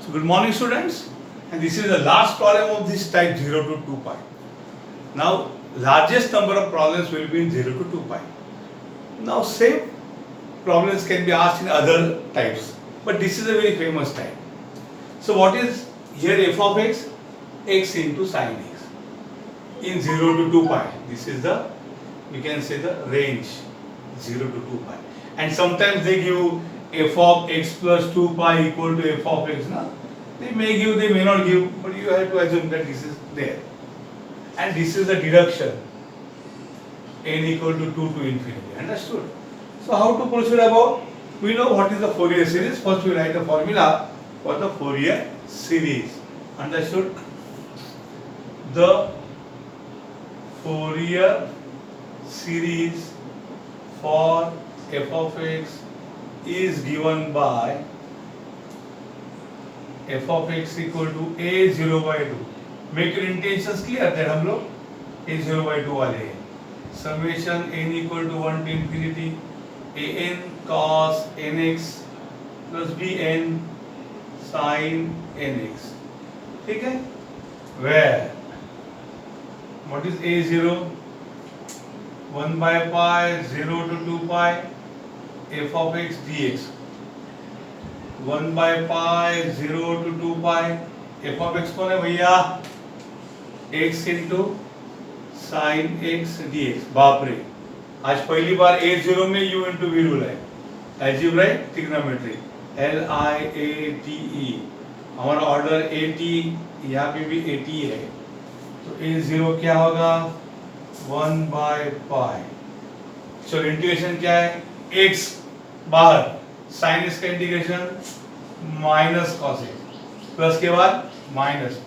So good morning students, and this is the last problem of this type 0 to 2 pi. Now largest number of problems will be in 0 to 2 pi. Now same problems can be asked in other types, but this is a very famous type. So what is here f of x? X into sin x in 0 to 2 pi. This is the, we can say, the range 0 to 2 pi. And sometimes they give f of x plus 2 pi equal to f of x. Na? They may give, they may not give, but you have to assume that this is there. And this is the deduction n equal to 2 to infinity. Understood? So how to proceed about? We know what is the Fourier series. First we write the formula for the Fourier series. Understood? The Fourier series for f of x is given by f of x equal to a0 by 2. Make your intentions clear that हम लोग a0 by 2 वाले हैं. Summation n equal to 1 to infinity an cos nx plus bn sin nx. ठीक है? Where what is a0? 1 by pi 0 to 2 pi f of x dx. 1 by pi 0 to 2 pi f of x कौन है भैया? x into sin x dx. बाप रे, आज पहली बार a0 में u into v रूल है. Algebraic trigonometry LIATE. हमारा ऑर्डर AT, यहाँ पे भी AT है. तो a0 क्या होगा? 1 by pi. चलो इंटीग्रेशन क्या है? x बाहर, sin x का integration minus cos x, plus के बाद माइनस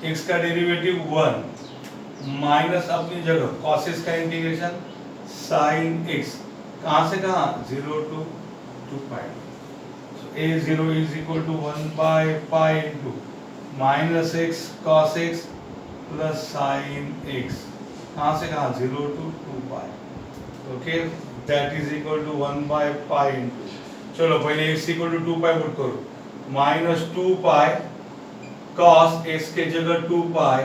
x का डेरिवेटिव 1 माइनस अपनी जगह cos x का इंटीग्रेशन sin x. कहाँ से कहाँ? 0 to 2 pi. So a0 is equal to 1 by pi into minus x cos x plus sin x. कहाँ से कहाँ? 0 to 2 pi. Okay, that is equal to 1 by pi into, चलो पहले x equal to 2 pi put करो, minus 2 pi cos x के जगह 2 pi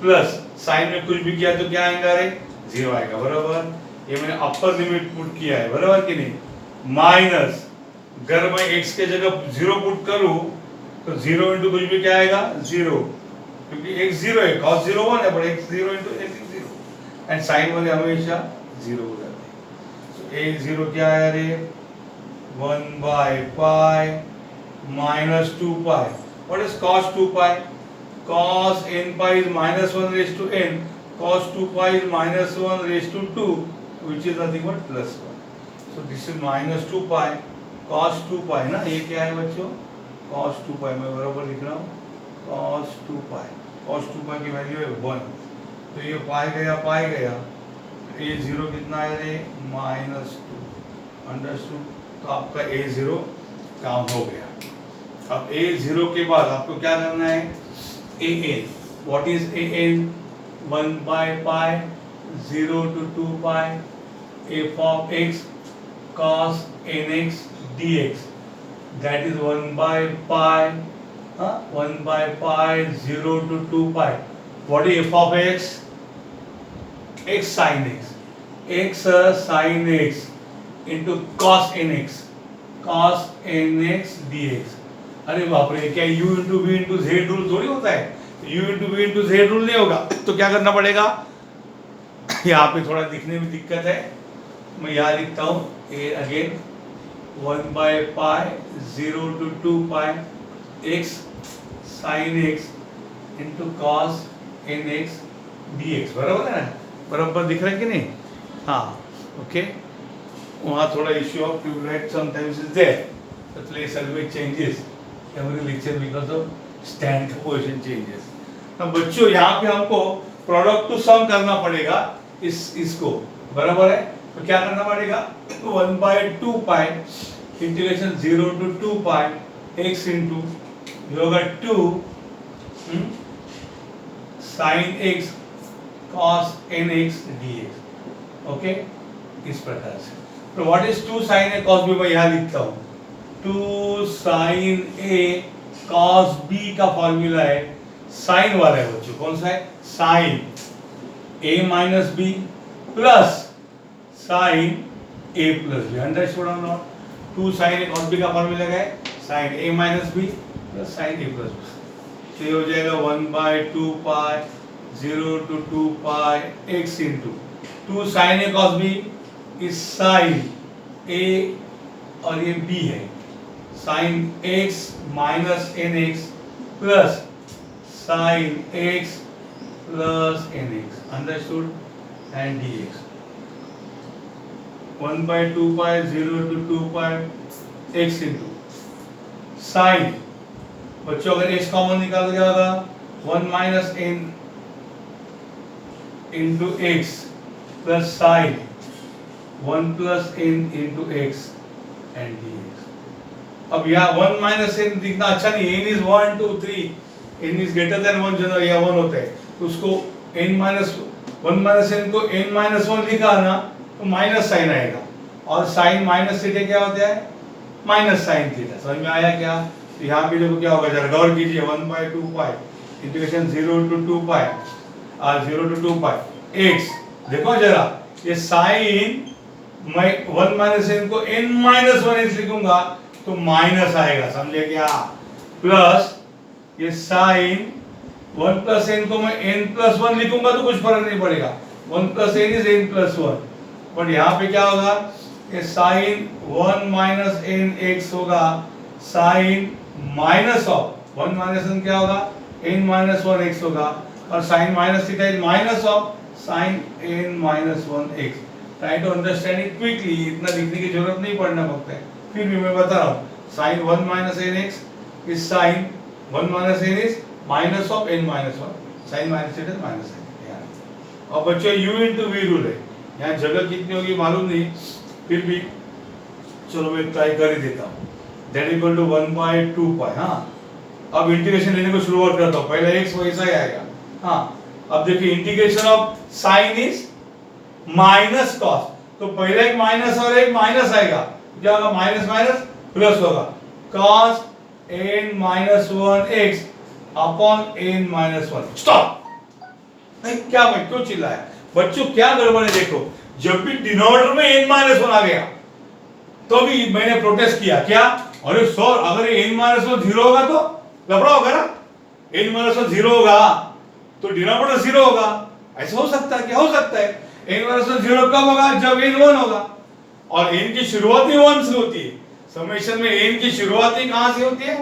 plus sin में कुछ भी किया तो क्या आएगा रे? 0 आएगा. बराबर, ये मैंने अपर लिमिट पुट किया है. बराबर कि नहीं? माइनस, अगर मैं x के जगह 0 पुट करूँ तो 0 इंटू कुछ भी क्या आएगा? 0, क्योंकि x 0 है, cos 0 1 है, but x 0 into x 0, and sine वाले हमेशा 0 हो जाते हैं. सो a0 क्या है रे? 1 by pi minus 2 pi. What is cos 2 pi? Cos n pi is minus 1 raised to n. Cos 2 pi is minus 1 raised to 2, which is nothing but plus 1. So this is minus 2 pi. Cos 2 pi ना, ये क्या है बच्चों? Cos 2 pi. मैं बराबर लिख रहा हूँ. Cos 2 pi. Cos 2 pi की वैल्यू है 1. तो ये पाई गया. ए जीरो कितना है रे? -2. अंडरस्टूड? तो आपका a0 काम हो गया. अब a0 के बाद आपको क्या करना है? an. What is an? 1 by pi 0 to 2 pi f of x cos nx dx. That is 1 by pi 1 by pi 0 to 2 pi. What is f of x? X sin x. X sin x into cos nx. Cos nx dx. अरे बाप रे, क्या u into v into z rule थोड़ी होता है? u into v into z rule नहीं होगा. तो क्या करना पड़ेगा? यहाँ पे थोड़ा दिखने में दिक्कत है. मैं यहाँ लिखता हूँ again 1 by pi 0 to 2 pi x sin x into cos nx dx. बराबर है ना? बराबर दिख रहा है कि नहीं? हाँ, ओके. वहाँ थोड़ा issue of tubelight sometimes is there. The place always changes every lecture because of stand का पोजीशन चेंजेस. अब बच्चों यहाँ पे हमको प्रोडक्ट टू सम करना पड़ेगा इसको. बराबर है? तो क्या करना पड़ेगा? 1 by 2 pi integration 0 to 2 pi x into जो होगा 2 sin x cos nx dx. Okay, इस प्रकार से. What is 2 sin a cos b, मैं यहाँ लिखता हूँ 2 sin a cos b का फॉर्मूला है साइन वाला है बच्चों, कौन सा है, sine a minus B plus sine a plus B, understood or not. 2 sine a cos b का फॉर्मूला क्या है, sine a minus B plus sine a plus B. तो ये हो जाएगा 1/2 pi 0 to 2 pi x into 2 sin a cos b इज sine a और ये b है, sine x minus nx plus sine x plus nx, understood, and dx 1/2 pi 0 to 2 pi x into sine, बच्चों अगर x कॉमन निकाल क्या होगा, 1 minus n into x plus sine 1 plus n into x and dx। अब यहाँ 1 minus n दिखना अच्छा नहीं, n is 1 2 3, n is greater than 1 जो या 1 होता है, तो उसको n minus 1 minus n को n minus 1 लिखा ना तो माइनस साइन आएगा, और साइन माइनस थीटा क्या होता है, माइनस साइन थीटा। समझ में आया क्या? तो यहाँ पे देखो क्या होगा, जरा गौर कीजिए, 1/2 पाई integration 0 to 2 pi 0 to 2 pi x, देखो जरा ये साइन मैं 1 माइनस n को n माइनस 1 लिखूंगा तो माइनस आएगा, समझे क्या, प्लस ये साइन 1 प्लस n को मैं n प्लस 1 लिखूंगा तो कुछ फर्क नहीं पड़ेगा, 1 plus n is n plus 1, but यहाँ पे क्या होगा, ये साइन 1 माइनस n x होगा, sine minus of 1 minus n क्या होगा, n माइनस 1 x होगा, और sine minus theta is minus of sine n minus 1 x। Try to understand it quickly, इतना लिखने की जरूरत नहीं पड़ना पड़ता है, फिर भी मैं बता रहा हूँ, sine 1 minus n x is sine 1 minus n is minus of n minus 1, sine minus theta minus n। और बच्चों u into v रूल है, यहाँ जगह कितनी होगी मालूम नहीं, फिर भी चलो मैं ट्राई कर ही देता हूँ, दैट इक्वल टू 1/2 पाई। हाँ, अब इंटीग्रेशन लेने को शुरुआत करता हूँ, पहले x वैसा ही आएगा। हाँ, अब देखिए integration of sine is minus cos, तो पहले एक माइनस और एक माइनस आएगा, क्या होगा, माइनस माइनस प्लस होगा, cos n minus 1x upon n minus 1। Stop, नहीं क्या मैं क्यों चिल्लाया बच्चों, क्या गड़बड़ है, देखो जब भी डिनोमिनेटर में n माइनस 1 आ गया तो भी मैंने प्रोटेस्ट किया, क्या, अरे सर अगर n माइनस 1 जीरो होगा तो लफड़ा होगा ना, n माइनस 1 जीरो होगा तो डिनोमिनेटर जीरो होगा, ऐसा हो सकता है, क्या हो सकता है, n माइनस 1 जीरो कब होगा, जब n 1 होगा, और n की शुरुआत ही 1 से होती है, समेशन में n की शुरुआत ही कहां से होती है,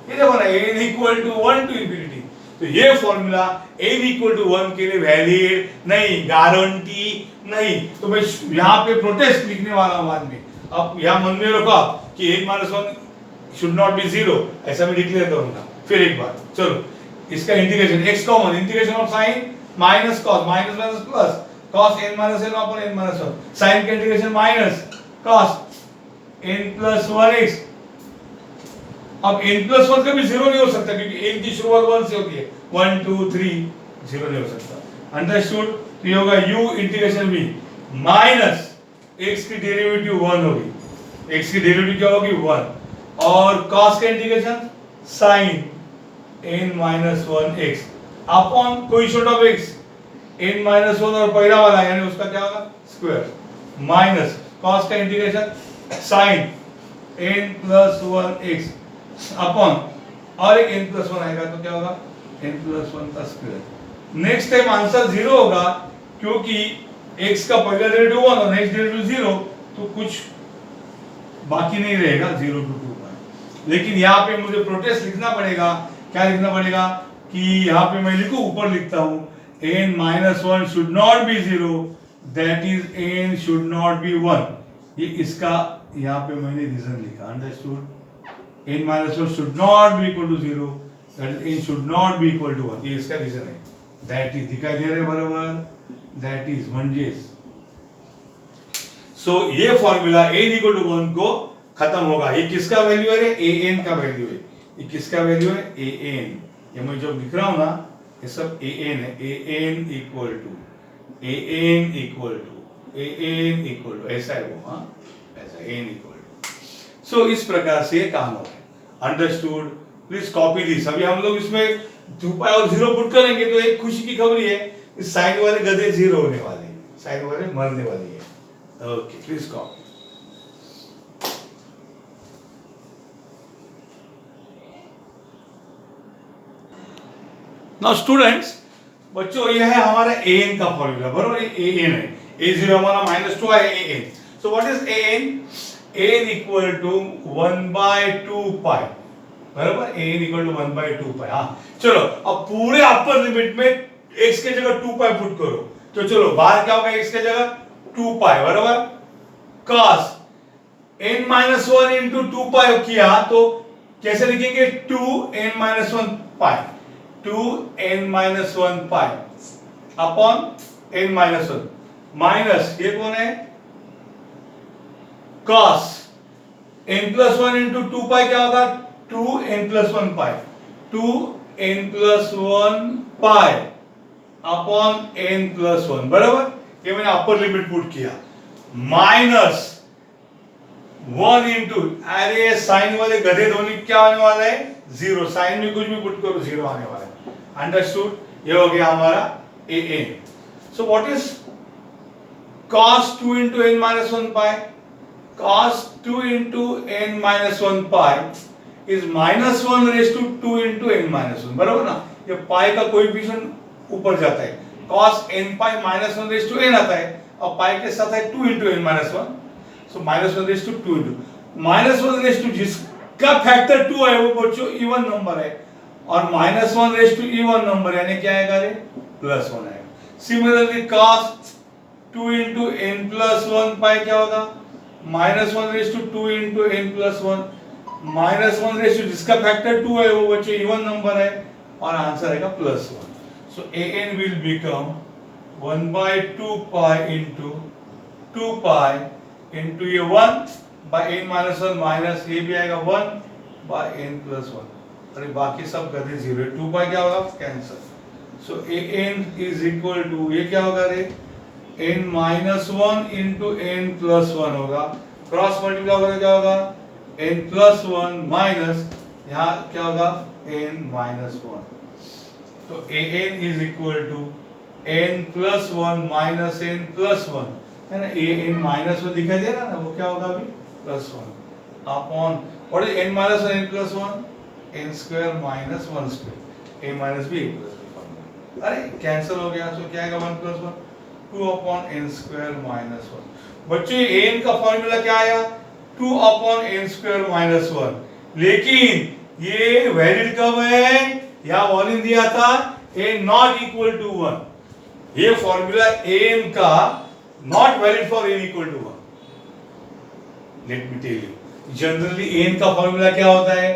ये देखो ना, n equal to 1 to infinity, तो ये फॉर्मूला n इक्वल टू 1 के लिए वैलिड नहीं, गारंटी नहीं, तो मैं यहाँ पे प्रोटेस्ट लिखने वाला हूँ बाद में। अब यहाँ मन में रखो कि n minus 1 should not B zero, ऐसा मैं डिक्लेयर करूंगा। फिर एक बार चलो इसका integration, x common, integration of sine minus cos, minus minus plus cos n minus 1 upon n minus 1, sin का integration minus cos n plus 1x। अब n plus 1 कभी जीरो नहीं हो सकता क्योंकि n की शुरुआत 1 से होती है, 1 2 3 जीरो नहीं हो सकता, अंडरस्टूड। तो ये होगा u integration v minus x की डेरिवेटिव 1 होगी, x की डेरिवेटिव क्या होगी 1, और cos का integration sin n minus 1x upon coefficient of x n minus 1 और पहला वाला यानी उसका क्या होगा स्क्वायर, माइनस cos का integration sin n plus 1x upon, और एक n प्लस 1 आएगा तो क्या होगा n प्लस 1 का square. Next time answer zero होगा क्योंकि x का पहला डेरिवेटिव 1 और नेक्स्ट डेरिवेटिव 0, तो कुछ बाकी नहीं रहेगा 0 to 2 पाई। लेकिन यहाँ पे मुझे प्रोटेस्ट लिखना पड़ेगा, क्या लिखना पड़ेगा कि यहाँ पे मैं लिखूं, ऊपर लिखता हूँ n minus 1 should not be 0, that is n should not be 1, ये इसका यहाँ पे मैंने रीजन लिखा, understood, n minus 1 should not be equal to 0, that is n should not be equal to 1, ये इसका रीजन है, that is दिखाई दे रहे बराबर, that is म्हणजेच सो ये फॉर्मूला n equal to 1 को खत्म होगा। ये किसका वैल्यू है, an का वैल्यू है, ये किसका वैल्यू है an, ये मैं जो लिख रहा हूँ ना ये सब an है, an इक्वल टू ऐसा है वो, हाँ ऐसा an इक्वल टू। सो इस प्रकार से ये काम होता है, अंडरस्टूड। Please copy this. अभी हम लोग इसमें 2 पाई और 0 पुट करेंगे तो एक खुशी की खबर है, इस साइन वाले गधे 0 होने वाले हैं, साइन वाले मरने वाली है। Okay, please copy. Now students, बच्चों ये है हमारा an का फॉर्मूला, बरोबर? ये an है, a0 हमारा -2 है an। So what is an? an equal to 1/2 pi, बराबर? an equal to 1/2 pi. हाँ चलो, अब पूरे अपर लिमिट में x के जगह 2 पाई पुट करो, तो चलो बाहर क्या होगा? x के जगह 2 पाई, बराबर? cos n-1 इंटू 2 पाई किया तो कैसे लिखेंगे? 2n-1 पाई, 2n-1 pi upon n-1 minus ये कौन है? cos n+1 इंटू 2 पाई क्या होगा? 2n+1 पाई, 2n+1 पाई अपॉन n+1, बराबर? ये मैंने अपर लिमिट पुट किया, माइनस 1 इंटू, अरे साइन वाले गधे दोनों क्या आने वाला है? 0। साइन में कुछ भी पुट करो 0 आने वाला है। अंडरस्टूड? ये हो गया हमारा an। So what is cos 2 into n-1 pi? cos 2 into n-1 pi is -1 raise to 2 into n-1, बराबर ना? ये पाई का कोएफिशिएंट ऊपर जाता है, cos n pi -1 raise to n आता है, और पाई के साथ है 2 into n-1, so -1 raise to 2 into -1 raise to, जिसका फैक्टर 2 है वो बच्चों इवन नंबर है, और -1 रेज टू इवन नंबर यानी क्या आएगा? रे +1 आएगा। सिमिलरली cos 2 इंटू n+1 पाई क्या होगा? -1 raise to 2 into n+1, -1 raise to जिसका फैक्टर 2 है वो बच्चों इवन नंबर है, और आंसर आएगा +1। सो an will become 1/2 pi into 2 pi into ये 1 बाय n-1 माइनस ये भी आएगा 1 बाय n+1, अरे बाकी सब गधे 0, 2 पाई क्या होगा? Cancel. So an is equal to ये क्या होगा? रे n-1 इंटू n+1 होगा, क्रॉस मल्टीप्लाई होगा क्या होगा? n+1 माइनस यहाँ क्या होगा? n-1, तो an is equal to n+1 minus n+1 है ना? n-1 दिखाई दे रहा ना, वो क्या होगा अभी? +1 upon what is n-1 n+1? n square minus 1 square, a minus b + 1। अरे कैंसिल हो गया, सो क्या आएगा? 1 + 1, 2 अपॉन n स्क्वायर माइनस 1। बच्चों ये n का फॉर्मूला क्या आया? 2 अपॉन n स्क्वायर माइनस 1। लेकिन ये वैलिड कब है? यहाँ वॉल्यूम दिया था a नॉट इक्वल टू 1, ये फॉर्मूला an का not valid for n equal to 1। Let me tell you, generally n का फॉर्मूला क्या होता है?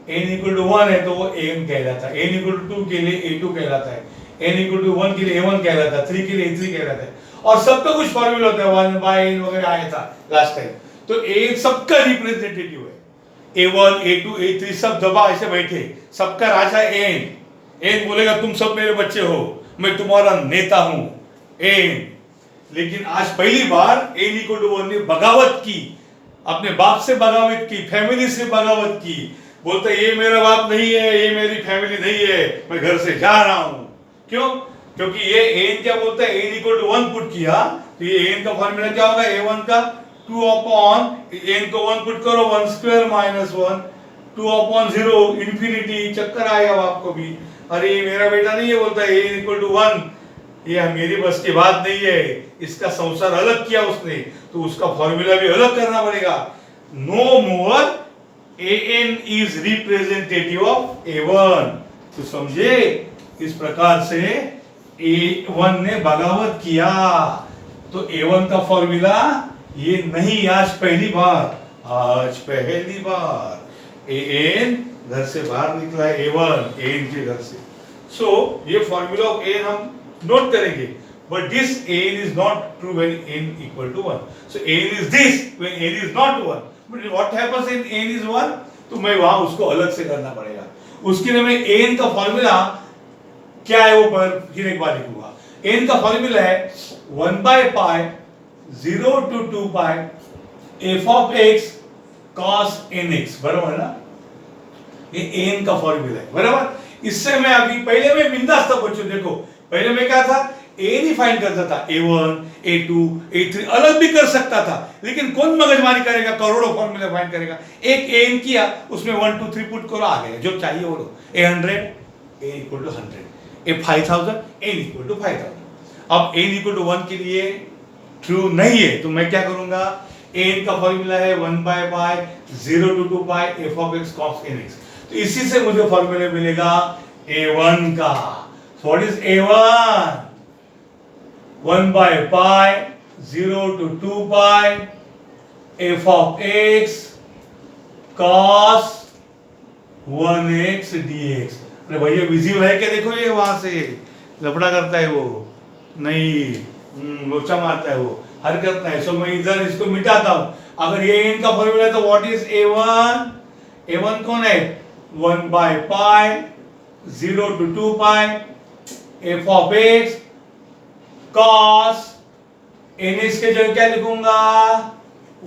n इक्वल टू 1 है तो वो an कहलाता है, n इक्वल टू 2 के लिए a2 कहलाता है, n इक्वल टू 1 के लिए a1 कहलाता है, 3 के लिए a3 कहलाता है, और सबका कुछ फॉर्मूला होता है, 1 बाय n वगैरह आया था लास्ट टाइम। तो a सबका रिप्रेजेंटेटिव है, a1 a2 a3 सब दबा ऐसे बैठे, सबका राजा n बोलेगा तुम सब मेरे बच्चे हो, मैं तुम्हारा नेता हूं, n। लेकिन आज पहली बार n इक्वल टू 1 ने बगावत की, अपने बाप से बगावत की, फैमिली से बगावत की, बोलता ये मेरा बाप नहीं है, ये मेरी फैमिली नहीं है, मैं घर से जा रहा हूं। क्यों? क्योंकि ये n क्या बोलता है? n इक्वल टू 1 पुट किया तो ये n का फॉर्मूला क्या होगा? a1 का 2 अपॉन n को 1 पुट करो 1 स्क्वायर माइनस 1, 2 अपॉन 0 इंफिनिटी, चक्कर आएगा आपको भी, अरे ये मेरा बेटा नहीं है, बोलता है a इक्वल टू 1, ये मेरी बस की बात नहीं है, इसका संसार अलग किया उसने, तो उसका फॉर्मूला भी अलग करना पड़ेगा। No more an is representative of a1, तो समझे? इस प्रकार से a1 ने बगावत किया, तो a1 का फॉर्मूला ये नहीं, आज पहली बार, आज पहली बार an घर से बाहर निकला है, a1 an के घर से। सो ये फॉर्मूला ऑफ an हम नोट करेंगे, but this an is not true when n equal to 1. So an is this when n is not 1. But what happens when n is 1? तो मैं वहां उसको अलग से करना पड़ेगा, उसके लिए मैं n का फॉर्मूला क्या है वो फिर एक बार लिखूंगा। n का फॉर्मूला है 1/π 0 to 2π f of x cos nx, बराबर है ना? ये एन का फॉर्मूला है, बराबर। इससे मैं अभी पहले मैं बिंदास था बच्चों, देखो पहले मैं क्या था, एन ही फाइंड करता था, A1 A2 A3 अलग भी कर सकता था, लेकिन कौन मगजमारी करेगा, करोड़ों फॉर्मूला फाइंड करेगा। एक एन किया, उसमें 1 2 3 पुट करो, आ गए जो चाहिए वो लो। A100 A equal to 100, A5000 N equal to 5000। अब N इक्वल टू 1 के लिए ट्रू नहीं है तो मैं क्या करूंगा, एन का फॉर्मूला है 1 by pi 0 to 2 pi f of x cos nx, तो इसी से मुझे फॉर्मूला मिलेगा a1 का। What is a1? 1 by pi 0 to 2 pi f of x cos 1x dx। अरे भैया विजिबल है क्या, देखो ये वहां से लफड़ा करता है वो, नहीं लोचा मारता है वो, हरकत नहीं। सो मैं इधर इसको मिटाता हूं। अगर ये इनका फॉर्मूला है तो व्हाट इज a1? a1 कौन है, 1 by pi 0 to 2 pi f of x cos nx के जगह क्या लिखूंगा,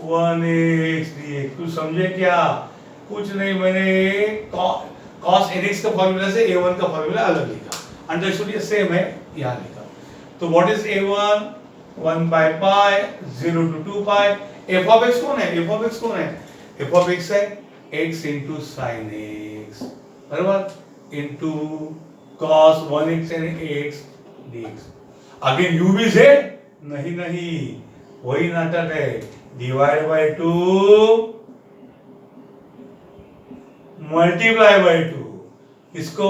1x dx। तू समझे क्या? कुछ नहीं, मैंने cos nx का फॉर्मूला से a1 का फॉर्मूला अलग लिखा, अंडरस्टूड? ये सेम है, यहां लिखा। तो what is a1? 1 by pi 0 to 2 pi f of x कौन है, f ऑफ x कौन है, f ऑफ x है x into sin x, बराबर, into cos 1x and x dx। Again u भी z, नहीं नहीं वही नाटक है, डिवाइड बाय 2 मल्टीप्लाई बाय 2, इसको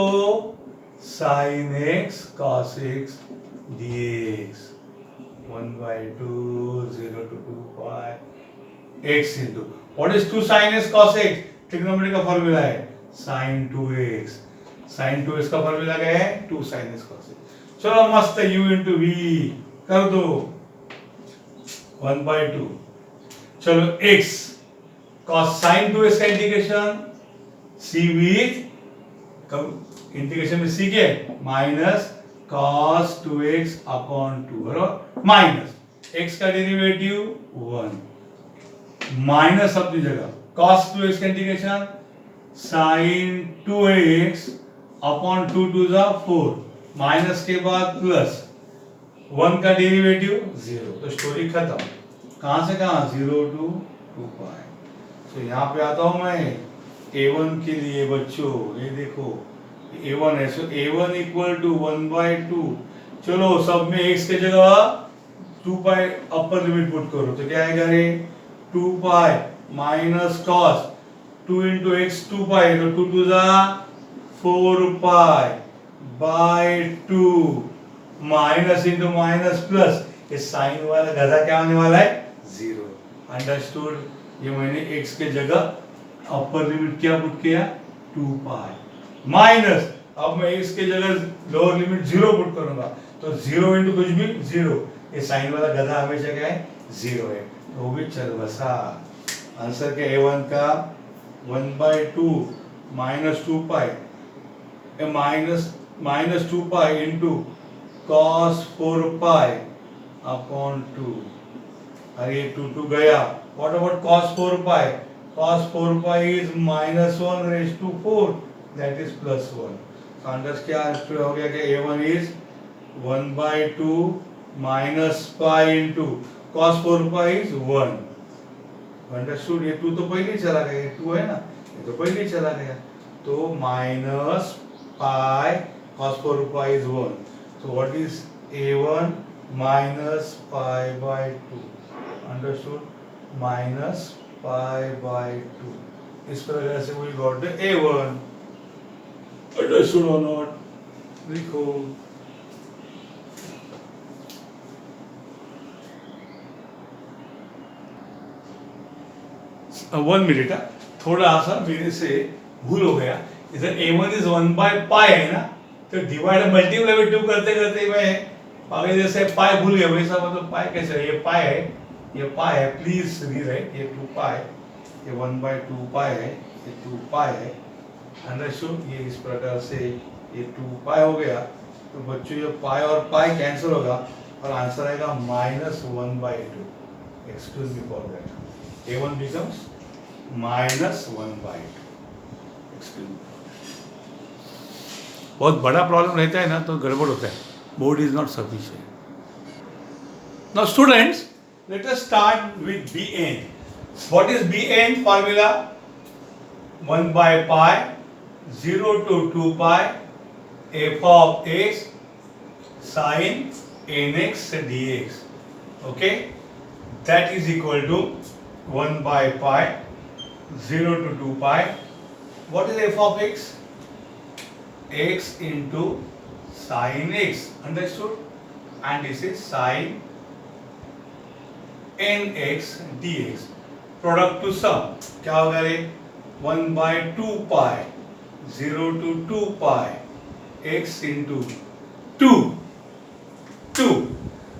sin x cos x dx, 1 by 2 0 to 2 pi x into what is 2 sin x cos x, trigonometry का formula है sin 2x, sin 2x का फॉर्मूला क्या है, 2 sin x cos x। चलो मस्त है, u into v कर दो, 1 by 2, चलो x cos sin 2x का इंटीग्रेशन c with, कब इंटीग्रेशन में c के माइनस cos 2x अपॉन 2, बराबर, माइनस x का डेरिवेटिव 1 माइनस अपनी जगह cos 2x का integration sin 2x upon 2 to the 4, minus के बाद प्लस 1 का डेरिवेटिव 0, तो स्टोरी खत्म। कहां से कहां, 0 टू 2 पाई। तो यहां पे आता हूं मैं a1 के लिए बच्चों, ये देखो a1 है, सो a1 इक्वल टू 1 बाय 2, चलो सब में x के जगह 2 पाई अपर लिमिट पुट करो, तो क्या आएगा रे, 2 pi minus cos 2 into x 2 pi, तो 2 to the 4 pi by 2 minus into minus plus, ये साइन वाला गधा क्या होने वाला है, 0, अंडरस्टूड? ये मैंने x के जगह अपर लिमिट क्या पुट किया, 2 पाई माइनस, अब मैं इसके जगह लोअर लिमिट 0 पुट करूंगा, तो 0 इंटू कुछ भी 0, ये साइन वाला गधा हमेशा क्या है, 0 है, तो वो भी चल बसा। आंसर क्या a1 का 1 by 2 minus 2 pi minus 2 pi into cos 4 pi upon 2, अरे 2 गया, what about cos 4 pi, cos 4 pi is minus 1 raise to 4, that is plus 1। so under क्या हो गया कि a1 is 1 by 2 minus pi into cos 4 pi is 1, understood? ये 2 तो पहले ही चला गया, ये 2 है ना, ये तो पहले ही चला गया, तो minus pi cos 4 pi is 1, so what is a1 minus pi by 2, understood? Minus pi by 2, इस प्रकार से we got the a1, understood or not? लिखो। वन मिनट, थोड़ा सा मेरे से भूल हो गया, इधर a1 इज 1 बाय पाई है ना, तो डिवाइड मल्टीप्लाई बाय 2 करते करते मैं पाई जैसे पाई भूल गया, वैसा मतलब पाई कैसे, ये पाई है, ये पाई है, प्लीज रीराइट, ये 2 पाई, ये 1 बाय 2 पाई है, ये 2 पाई है, अंडरस्टूड? ये इस प्रकार से ये 2 पाई हो गया, तो बच्चों ये पाई और पाई कैंसिल होगा और आंसर आएगा minus 1 by 2, excuse me for that, a1 becomes minus 1 by 2। बहुत बड़ा प्रॉब्लम रहता है ना तो गड़बड़ होता है, board is not sufficient. Now students, let us start with Bn. What is Bn formula? 1 by pi 0 to 2 pi f of x sin nx dx. Okay, that is equal to 1 by pi 0 to 2 pi. What is f of x? X into sin x. Understood? And this is sin nx dx. Product to sum क्या होगा रे? 1 by 2 pi 0 to 2 pi x into 2.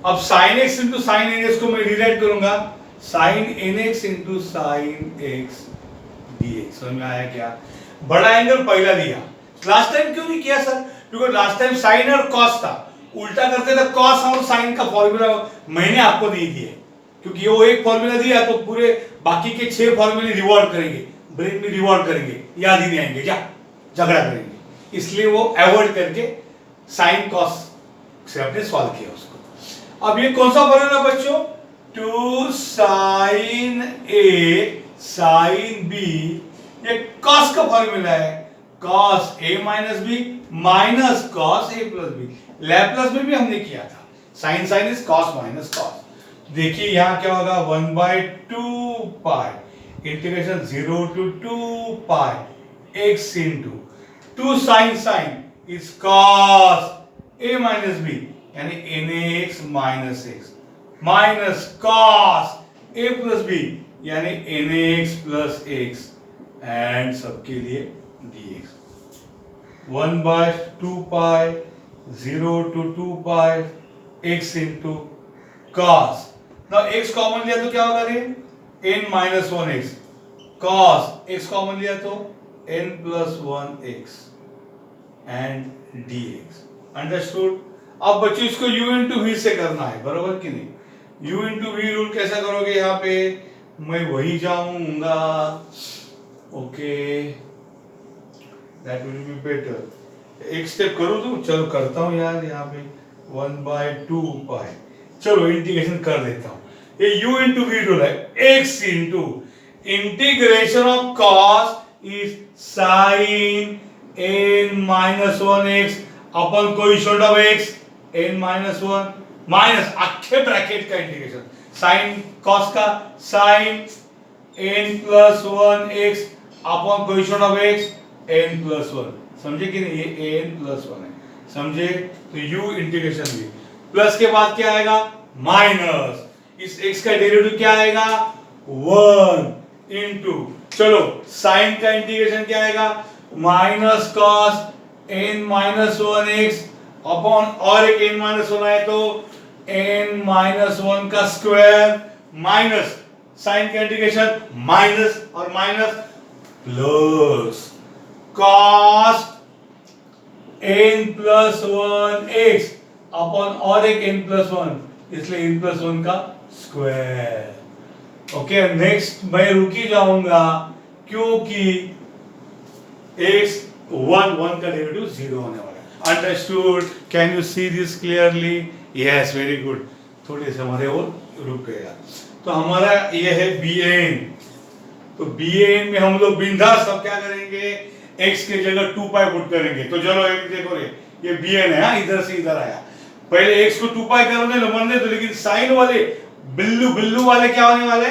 अब sin x into sin nx को मैं relate करूंगा sin nx into sin x dx. समझ में आया क्या? बड़ा एंगल पहला दिया. लास्ट टाइम क्यों नहीं किया सर? क्योंकि लास्ट टाइम साइन और कॉस था, उल्टा करते थे कॉस और साइन का फॉर्मूला मैंने आपको नहीं दिया, क्योंकि वो एक फॉर्मूला दिया तो पूरे बाकी के 6 फॉर्मूले रिवॉल्व करेंगे, ब्रेन में रिवॉल्व करेंगे, याद ही नहीं आएंगे, क्या झगड़ा करेंगे, इसलिए वो अवॉइड करके साइन कॉस से आपने सॉल्व किया उसको. अब ये कौन सा फॉर्मूला बच्चों? 2 sin a sin b, ये कॉस का फॉर्मूला है. cos a minus b minus cos a plus b. Laplace में भी हमने किया था. sin sin is cos minus cos. देखिए यहां क्या होगा? 1 by 2 pi integration 0 to 2 pi x into 2 sin sin is cos a minus b यानी nx minus x minus cos a plus b यानी nx plus x एंड सबके लिए dx. 1 by 2 pi 0 to 2 pi x into cos. now x common लिया तो क्या होगा रे? n minus 1x. cos x common लिया तो n plus 1x and dx. Understood? अब बच्चों इसको u into v से करना है, बरोबर कि नहीं? u into v रूल कैसा करोगे? यहाँ पे मैं वही जाऊंगा. Okay, that will be better. एक स्टेप करूँ तो चलो करता हूँ यार. यहाँ पे 1 by 2 pi, चलो इंटीग्रेशन कर देता हूँ. ये u into v रूल है. x into integration of cos is sin n minus 1x upon coefficient of x n minus 1 minus आखे ब्रैकेट का इंटीग्रेशन sin cos का sin n plus 1x upon coefficient of x n plus 1. समझे कि नहीं? ये n plus 1 है, समझे? तो u इंटीग्रेशन भी प्लस के बाद क्या आएगा? माइनस. इस x का डेरिवेटिव क्या आएगा? 1 इनटू, चलो sin का इंटीग्रेशन क्या आएगा? Minus cos n minus 1x upon और एक n minus 1 आए तो n minus 1 का स्क्वायर माइनस sin का इंटीग्रेशन माइनस और minus plus cos n plus 1x upon और एक n plus 1, इसलिए n plus 1 का स्क्वायर. ओके, नेक्स्ट मैं रुकी जाऊंगा क्योंकि x 1 का डेरिवेटिव 0 होने वाला है. Understood? Can you see this clearly? Yes, very good. थोड़े से हमारे वो रुक गया. तो हमारा ये है Bn. तो Bn में हम लोग बिंदास अब क्या करेंगे? x के जगह 2 पाई पुट करेंगे. तो चलो एक देखो रे, ये Bn है. हाँ, इधर से इधर आया. पहले x को 2 पाई करने लमने तो, लेकिन साइन वाले बिल्लू वाले क्या होने वाले?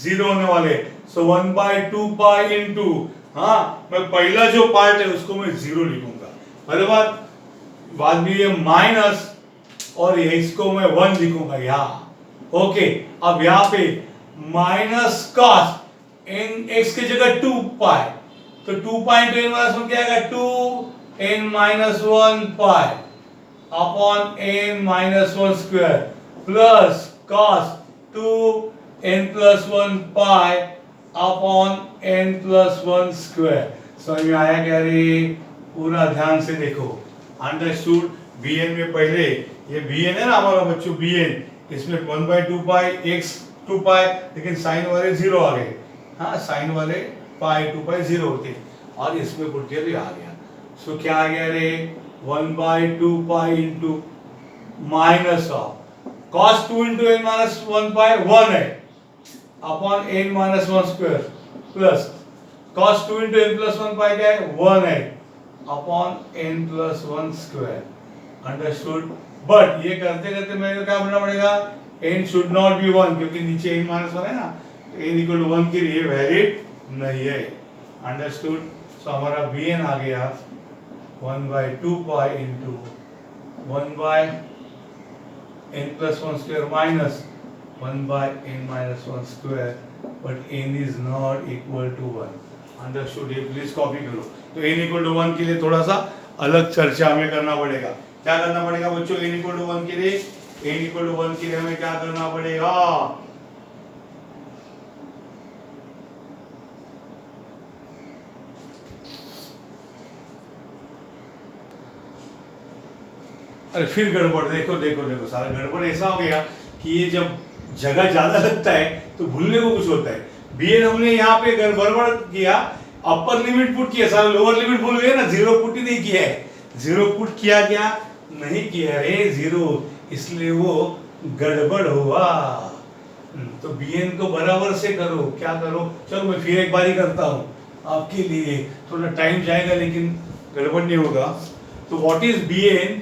0 होने वाले. सो 1 by 2 pi into, हाँ, मैं पहला जो पार्ट है उसको मैं 0 लिखूंगा, बराबर. बाद में ये माइनस और ये इसको मैं 1 लिखूंगा यहाँ. ओके, अब यहाँ पे माइनस cos n x की जगह 2 पाई, तो 2 पाई into n minus 1 क्या आएगा? 2 n minus 1 pi upon n minus 1 square plus cos 2 n plus 1 pi upon n plus 1 square. समझ में आया क्या रे? पूरा ध्यान से देखो. अंडरस्टूड? Bn में पहले ये Bn है ना हमारा बच्चों, Bn इसमें 1 by 2 pi x 2 pi, लेकिन साइन वाले 0 आ गए. हाँ, साइन वाले पाई 2 पाई 0 होते. और इसमें पुट किया तो ये आ गया। सो क्या आ गया रे, 1/2 into minus of cos 2 into n minus 1 है upon n minus 1 square plus cos 2 into n plus 1 क्या है 1 है upon n plus 1 square. Understood. But ये करते करते मेरे को क्या बनना पड़ेगा, n शुड नॉट बी 1 क्योंकि नीचे n माइनस 1 है ना, n इक्वल टू 1 के लिए वैलिड नहीं है। अंडरस्टूड। सो हमारा bn आ गया 1/2 into 1/n plus 1 square minus 1/n minus 1 square, but n is not equal to 1। Understood. ये प्लीज कॉपी करो। तो n इक्वल टू 1 के लिए थोड़ा सा अलग चर्चा हमें करना पड़ेगा। क्या करना पड़ेगा बच्चों, n इक्वल टू 1 के लिए, n इक्वल टू 1 के लिए हमें क्या करना पड़ेगा, अरे फिर गड़बड़, देखो देखो देखो सारा गड़बड़ ऐसा हो गया कि ये जब जगह ज्यादा लगता है तो भूलने को कुछ होता है। bn हमने यहाँ पे गड़बड़ किया, अपर लिमिट पुट किया, सारा लोअर लिमिट भूल गए ना, जीरो पुट ही नहीं किया है। जीरो पुट किया क्या नहीं किया रे, जीरो, इसलिए वो गड़बड़ हुआ। तो bn को बराबर से करो, क्या करो, चलो मैं फिर एक बार ही करता हूँ आपके लिए, थोड़ा टाइम जाएगा लेकिन गड़बड़ नहीं होगा। तो what is bn,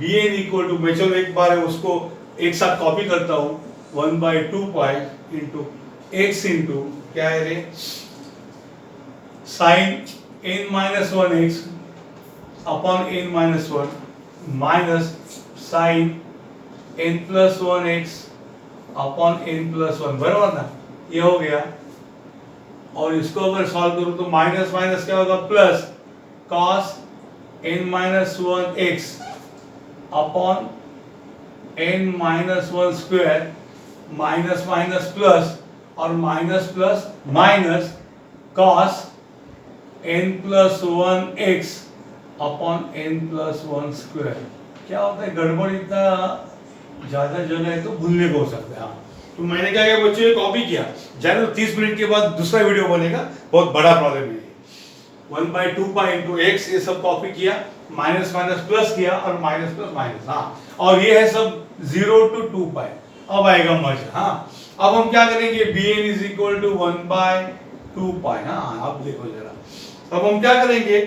bn equal to, मैं चलो एक बार उसको एक साथ कॉपी करता हूँ, 1/2 इंटू x इंटू क्या है रे, sine n minus 1x upon n minus 1 minus sine n plus 1x upon n plus 1, बराबर ना, ये हो गया। और इसको अगर सॉल्व करूं तो माइनस माइनस क्या होगा plus cos n minus 1x upon n minus 1 square, minus minus plus और minus plus minus cos n plus 1x upon n plus 1 square. क्या होता है, गड़बड़ इतना ज्यादा जगह है तो भूलने को हो सकता है। हाँ, तो मैंने क्या किया बच्चों, ये कॉपी किया, जाने 30 मिनट के बाद दूसरा वीडियो बनेगा, बहुत बड़ा प्रॉब्लम है। 1/2 इंटू x ये सब कॉपी किया, माइनस माइनस प्लस किया और माइनस प्लस माइनस, हाँ, और ये है सब 0 to 2π। अब आएगा मजा। हाँ, अब हम क्या करेंगे, bn इज इक्वल टू 1/2π। हाँ, अब देखो जरा, अब हम क्या करेंगे,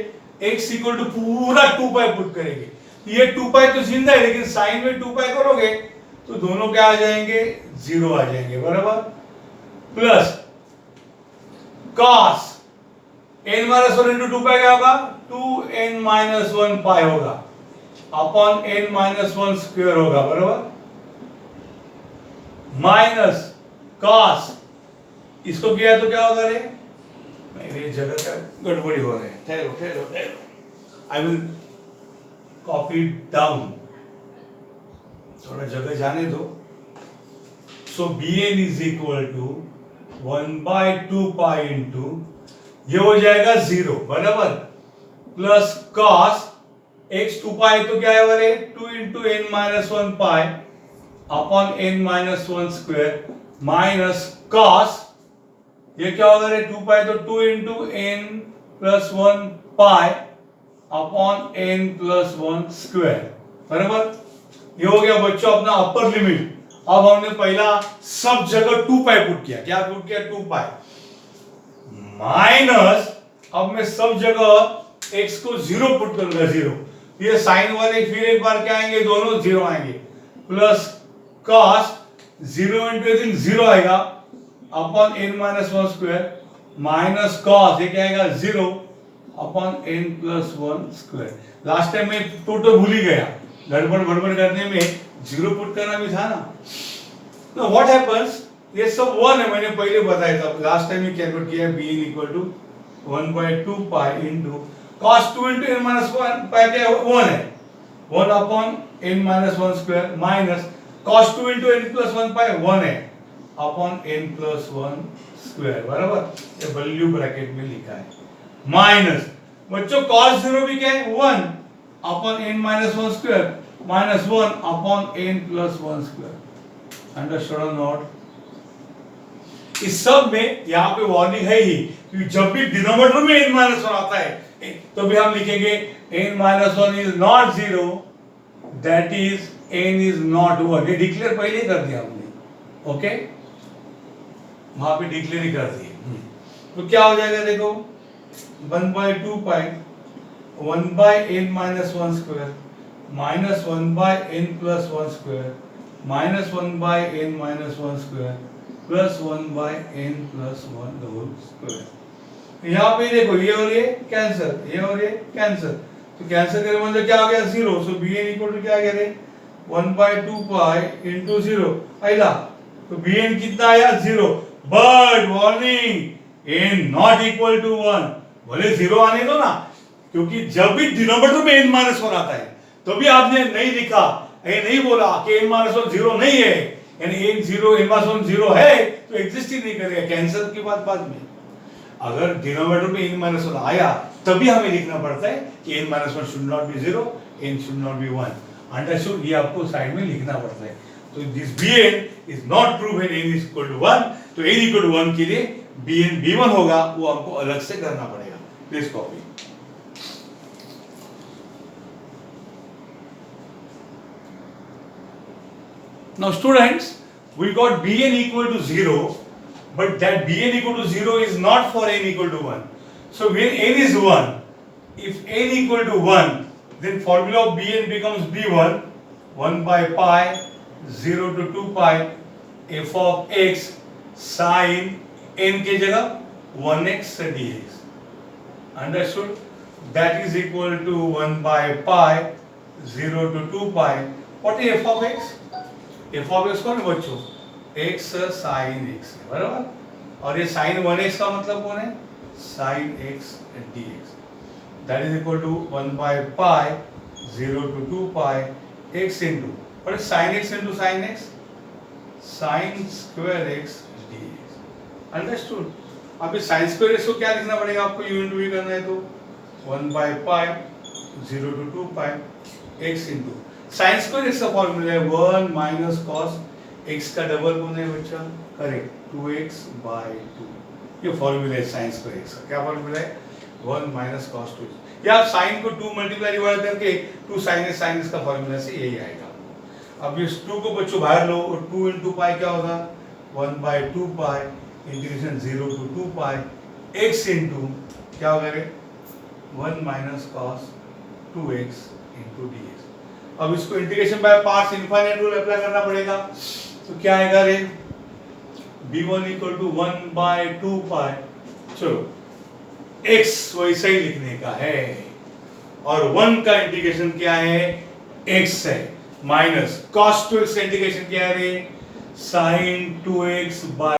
x इक्वल टू पूरा 2π पुट करेंगे। ये 2π तो जिंदा है लेकिन साइन में 2π करोगे तो दोनों क्या आ जाएंगे, 0 आ जाएंगे, बराबर, plus cos n minus 1 into 2π क्या होगा, 2n माइनस 1 पाई होगा अपॉन n माइनस 1 स्क्वायर होगा, बराबर, माइनस cos, इसको किया तो क्या होगा रे, मेरी जगह का गड़बड़ी हो रही है, ठहरो ठहरो ठहरो, आई विल कॉपी डाउन, थोड़ा जगह जाने दो। So bn is equal to 1/2π into, ये हो जाएगा 0, बराबर, प्लस cos x 2π तो क्या है बरे, 2 into n minus 1 pi upon n minus 1 square minus cos, ये क्या होगा रे, 2π तो 2 into n plus 1 pi upon n plus 1 square, बराबर। ये हो गया बच्चों अपना अपर लिमिट। अब हमने पहला सब जगह 2π पुट किया, क्या पुट किया, 2π माइनस, अब मैं सब जगह x को 0 पुट करूंगा, 0, ये साइन वाले फिर एक बार क्या आएंगे, दोनों 0 आएंगे, प्लस cos 0 इंटू 0 आएगा upon n minus 1 square minus cos, ये क्या आएगा 0 upon n plus 1 square. Last time मैं टोटल भूल ही गया, गड़बड़ गड़बड़ करने में 0 पुट करना भी था ना। Now what happens, ये सब 1 है, मैंने पहले बताया था, लास्ट टाइम ये कैलकुलेट किया, bn equal to 1/2π into cos 2 into n minus 1 pi क्या 1 है, 1 upon n minus 1 square minus cos 2 into n plus 1 pi 1 है अपॉन n प्लस 1 स्क्वायर, बराबर, ये वैल्यू ब्रैकेट में लिखा है, माइनस बच्चों cos 0 भी क्या है 1 upon n minus 1 square minus 1 upon n plus 1 square. Understood or not? इस सब में यहाँ पे वार्निंग है ही कि जब भी डिनोमिनेटर में n-1 आता है तो भी हम लिखेंगे n-1 is not 0, that is n is not 1। ये डिक्लेयर पहले ही कर दिया हमने, ओके, वहां पे डिक्लेयर ही कर दिए। तो क्या हो जाएगा देखो, 1/2 पाई 1/n-1 square minus 1/n+1 square minus 1/n-1 square plus 1/n+1 whole square. यहाँ पे देखो ये और ये कैंसर, ये और ये कैंसर, तो कैंसर करने मतलब क्या आ गया 0। सो bn इक्वल टू क्या आ गया रे 1/2 पाई इंटू 0 आइला, तो bn कितना आया 0। But warning n not equal to 1, भले 0 आने दो ना, क्योंकि जब भी डिनोमिनेटर में n-1 आता है तो भी आपने नहीं लिखा, ये नहीं बोला कि n-1 0 नहीं है, यानी n-1 0 है तो एग्जिस्ट ही नहीं करेगा। कैंसर की बात बाद में, अगर डिनोमिनेटर में n-1 आया तभी हमें लिखना पड़ता है कि n-1 should not be 0, n should not be 1। Understood? ये आपको साइड में लिखना पड़ता है। तो this bn is not true when n is equal to 1, तो n इक्वल टू 1 के लिए bn b1 होगा, वो आपको अलग से करना पड़ेगा। Please copy. Now students, we got bn equal to 0, but that bn equal to 0 is not for n equal to 1. So when n is 1, if n equal to 1, then formula of bn becomes b1, 1 by pi 0 to 2 pi f of x sin n के जगह 1x dx. Understood? That is equal to 1 by pi 0 to 2 pi. What is f of x? f of x कौन है बच्चों? x sin x है, बराबर। और ये sin 1x का मतलब कौन है? sin x dx। That is equal to 1 by pi 0 to 2 pi x into, what is sin x into sin x? sin square x dx। Understood? अब इस sin square x को क्या लिखना पड़ेगा आपको? u into v करना है तो 1 by pi 0 to 2 pi x into sine square x का फॉर्मूला है 1 माइनस cos x का डबल कौन है बच्चा? Correct 2x by 2। ये फॉर्मूला है साइन स्क्वायर x का। क्या फॉर्मूला है? 1 माइनस cos 2x। या आप साइन को 2 मल्टीप्लाई डिवाइड करके 2 sin x का फॉर्मूला से यही आएगा। अब इस 2 को बच्चों बाहर लो और 2 into पाई क्या होगा? 1/2 पाई integration 0 to 2 pi x into क्या होगा रे? 1 minus cos 2x into dx। अब इसको integration by parts infinite rule apply करना पड़ेगा, तो क्या आएगा रे? b1 इक्वल टू 1/2 पाई, चलो x वैसा ही लिखने का है, और 1 का इंटीग्रेशन क्या है? x है, माइनस cos 2x का इंटीग्रेशन क्या है रे? sin 2x bye